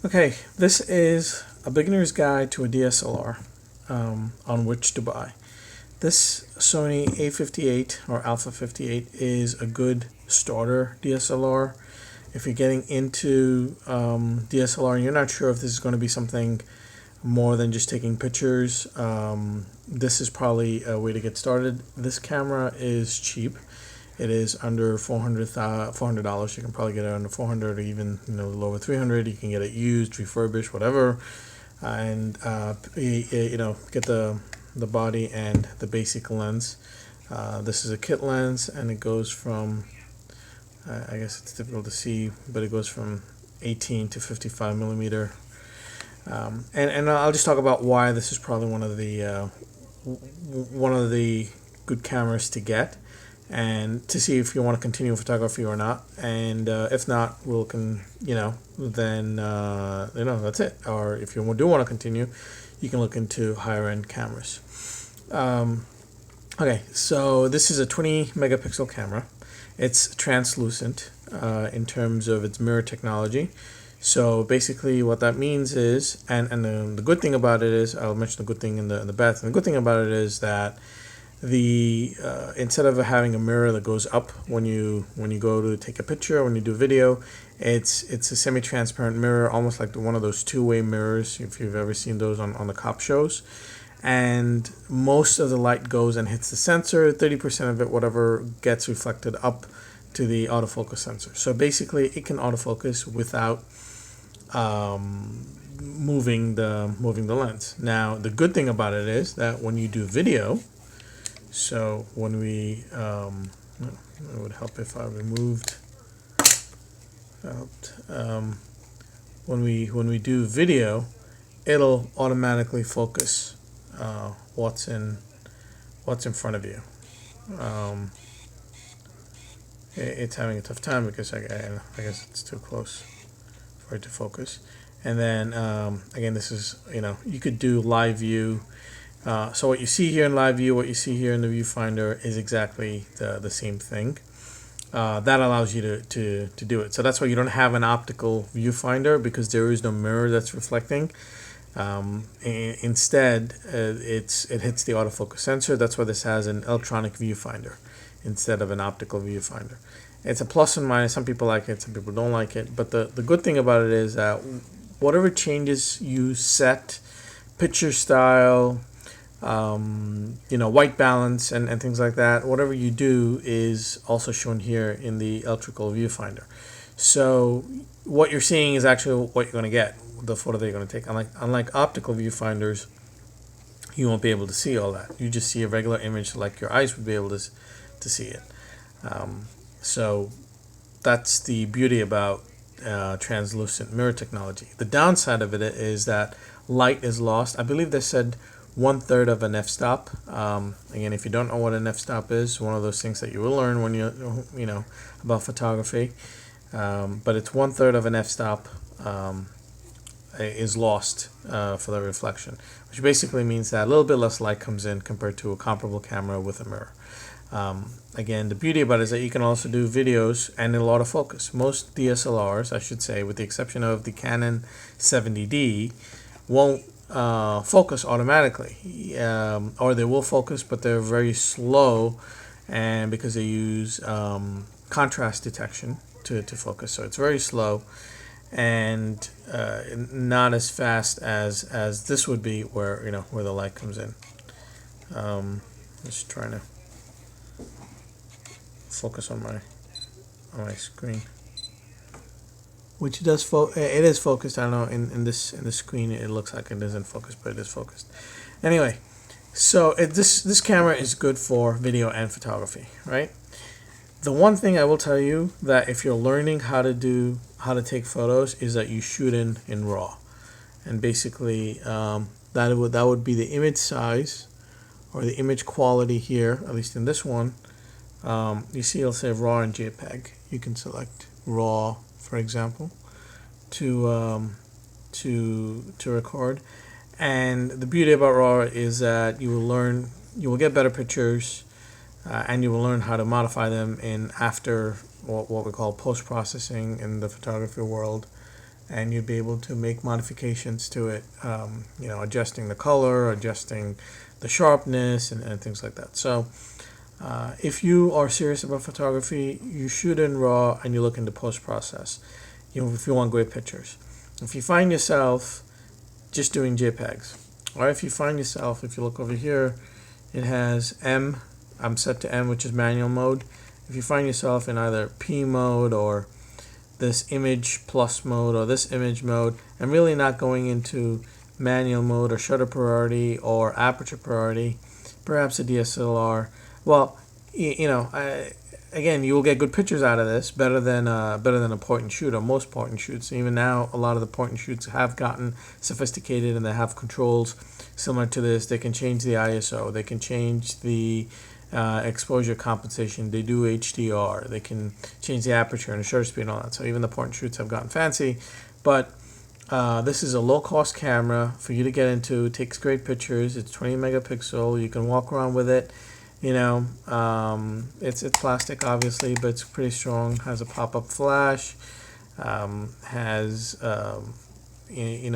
Okay, this is a beginner's guide to a DSLR on which to buy. This Sony A58 or Alpha 58 is a good starter DSLR. If you're getting into DSLR and you're not sure if this is going to be something more than just taking pictures, this is probably a way to get started. This camera is cheap. It is under $400. You can probably get it under 400 or even a little over 300. You can get it used, refurbished, whatever, and get the body and the basic lens. This is a kit lens, and it goes from I guess it's difficult to see, but it goes from 18 to 55 millimeter. And I'll just talk about why this is probably one of the good cameras to get, and to see if you want to continue photography or not. And if not, then that's it. Or if you do want to continue, you can look into higher end cameras. Okay, so this is a 20 megapixel camera. It's translucent in terms of its mirror technology. So basically what that means is, and the good thing about it is, I'll mention the good thing and the bad thing. The good thing about it is that instead of having a mirror that goes up when you go to take a picture, when you do video, it's a semi-transparent mirror, almost like one of those two-way mirrors, if you've ever seen those on the cop shows. And most of the light goes and hits the sensor. 30% of it, whatever, gets reflected up to the autofocus sensor. So basically it can autofocus without moving the lens. Now the good thing about it is that when you do video, so when we it would help if I removed when we do video, it'll automatically focus what's in front of you. It's having a tough time because I guess it's too close for it to focus. And then again, this is, you could do live view. So what you see here in live view, what you see here in the viewfinder is exactly the same thing. That allows you to do it. So that's why you don't have an optical viewfinder, because there is no mirror that's reflecting. Instead, it hits the autofocus sensor. That's why this has an electronic viewfinder instead of an optical viewfinder. It's a plus and minus. Some people like it, some people don't like it. But the good thing about it is that whatever changes you set, picture style, white balance and things like that, whatever you do is also shown here in the electrical viewfinder. So what you're seeing is actually what you're going to get, the photo that you're going to take. Unlike optical viewfinders, you won't be able to see all that. You just see a regular image like your eyes would be able to see it. So that's the beauty about translucent mirror technology. The downside of it is that light is lost. I believe they said 1/3 of an f-stop. Again, if you don't know what an f-stop is, one of those things that you will learn when you about photography. But it's 1/3 of an f-stop is lost for the reflection, which basically means that a little bit less light comes in compared to a comparable camera with a mirror. Again, the beauty about it is that you can also do videos and it'll autofocus. Most DSLRs, I should say, with the exception of the Canon 70D, won't focus automatically, or they will focus, but they're very slow, and because they use contrast detection to focus, so it's very slow and not as fast as this would be, where the light comes in. Just trying to focus on my screen, which does it is focused. I don't know, in this screen it looks like it isn't focused, but it is focused. Anyway, so this camera is good for video and photography, right? The one thing I will tell you, that if you're learning how to take photos, is that you shoot in RAW, and basically that would be the image size or the image quality here, at least in this one. You see it'll say RAW and JPEG. You can select RAW, for example, to record. And the beauty about RAW is that you will get better pictures, and you will learn how to modify them in after what we call post-processing in the photography world. and you'd be able to make modifications to it, adjusting the color, adjusting the sharpness, and things like that. So if you are serious about photography, you shoot in RAW and you look into post-process, if you want great pictures. If you find yourself just doing JPEGs, or if you find yourself, if you look over here, it has M, I'm set to M, which is manual mode. If you find yourself in either P mode or this image plus mode or this image mode, and really not going into manual mode or shutter priority or aperture priority, perhaps a DSLR, well, again, you will get good pictures out of this, better than a point and shoot, or most point and shoots. Even now, a lot of the point and shoots have gotten sophisticated, and they have controls similar to this. They can change the ISO, they can change the exposure compensation, they do HDR, they can change the aperture and the shutter speed and all that. So even the point and shoots have gotten fancy, but this is a low-cost camera for you to get into. It takes great pictures. It's 20 megapixel. You can walk around with it. It's plastic, obviously, but it's pretty strong. Has a pop-up flash. Has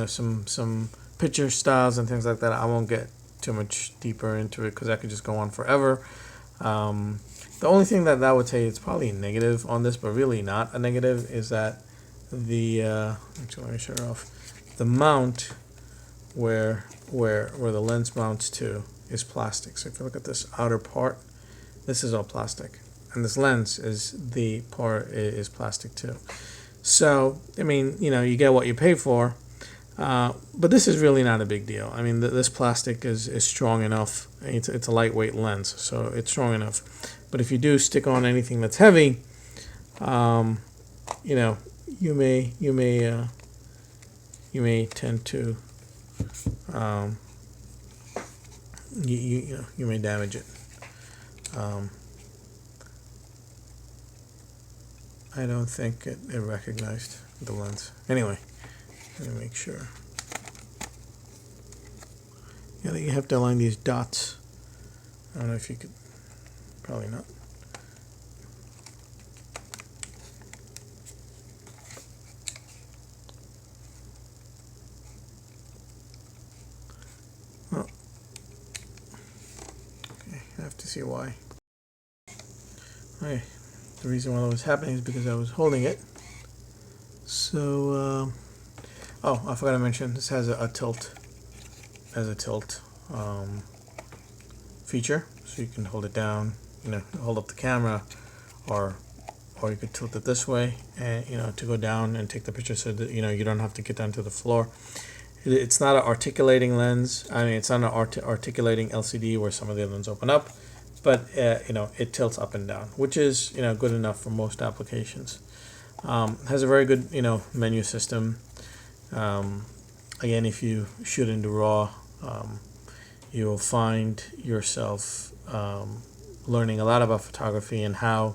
some picture styles and things like that. I won't get too much deeper into it because that could just go on forever. The only thing that would say it's probably a negative on this, but really not a negative, is that the actually, let me show it off. The mount where the lens mounts to is plastic. So if you look at this outer part, this is all plastic, and this lens is plastic too. So I mean, you get what you pay for, but this is really not a big deal. I mean, this plastic is strong enough. It's a lightweight lens, so it's strong enough. But if you do stick on anything that's heavy, you may tend to you may damage it. I don't think it recognized the lens. Anyway, let me make sure. Yeah, you have to align these dots. I don't know if you could. Probably not. Oh. Okay, I have to see why. Okay, the reason why that was happening is because I was holding it. So, oh, I forgot to mention this has a tilt. Has a tilt feature, so you can hold it down. Hold up the camera, or you could tilt it this way, and to go down and take the picture, so that you don't have to get down to the floor. It's not an articulating lens. I mean, it's not an articulating LCD where some of the other ones open up, but it tilts up and down, which is good enough for most applications. Has a very good menu system. Again, if you shoot into RAW, you will find yourself learning a lot about photography and how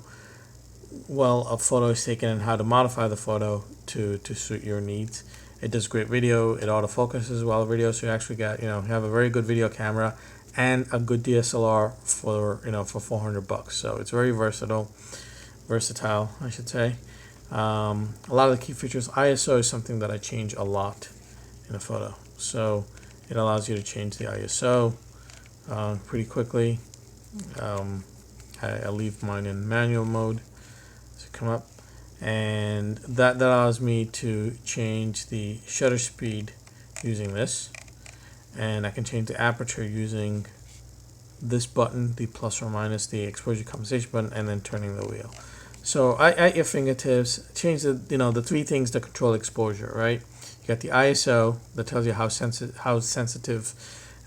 well a photo is taken and how to modify the photo to suit your needs. It does great video. It autofocuses well video, so you actually got have a very good video camera and a good DSLR for for $400. So it's very versatile, I should say. A lot of the key features. ISO is something that I change a lot in a photo, so it allows you to change the ISO pretty quickly. I leave mine in manual mode to come up, and that allows me to change the shutter speed using this, and I can change the aperture using this button, the plus or minus, the exposure compensation button, and then turning the wheel. So at your fingertips, change the three things that control exposure, right? You got the ISO that tells you how sensitive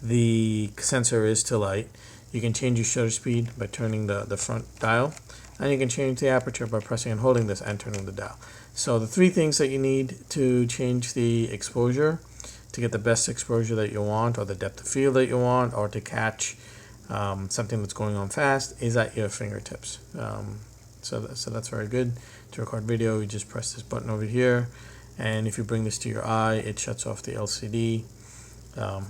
the sensor is to light. You can change your shutter speed by turning the front dial, and you can change the aperture by pressing and holding this and turning the dial. So the three things that you need to change the exposure, to get the best exposure that you want, or the depth of field that you want, or to catch something that's going on fast, is at your fingertips. So that's very good. To record video, you just press this button over here, and if you bring this to your eye, it shuts off the LCD,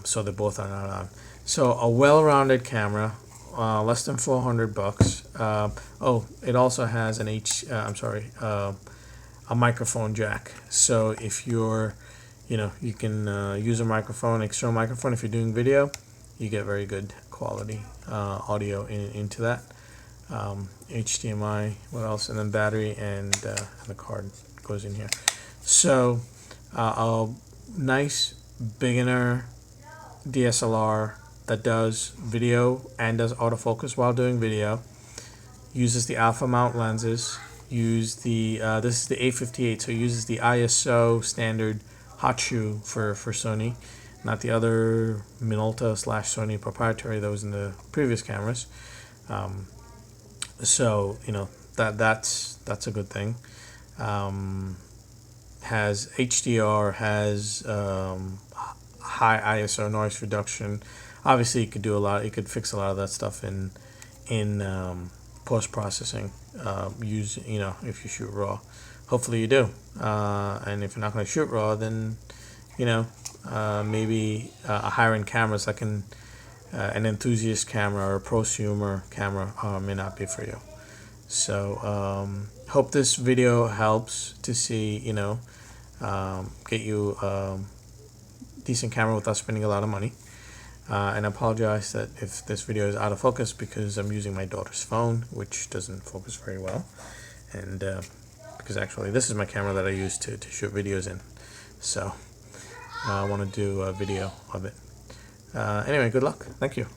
so they both are not on. So a well-rounded camera, less than $400. Oh, it also has an a microphone jack. So if you're, you can use a microphone, external microphone. If you're doing video, you get very good quality audio into that. HDMI, what else? And then battery and the card goes in here. So a nice beginner DSLR that does video and does autofocus while doing video. Uses the alpha mount lenses. Use the this is the A58, so it uses the ISO standard hot shoe for Sony, not the other Minolta / Sony proprietary that was in the previous cameras. So that's a good thing. Has HDR, has high ISO noise reduction. Obviously, you could do a lot. You could fix a lot of that stuff in post processing. Use if you shoot RAW. Hopefully you do. And if you're not going to shoot RAW, then maybe a higher end camera like an enthusiast camera or a prosumer camera may not be for you. So hope this video helps to see get you decent camera without spending a lot of money. And I apologize that if this video is out of focus because I'm using my daughter's phone, which doesn't focus very well, and because actually this is my camera that I use to shoot videos in, so I want to do a video of it. Anyway, good luck. Thank you.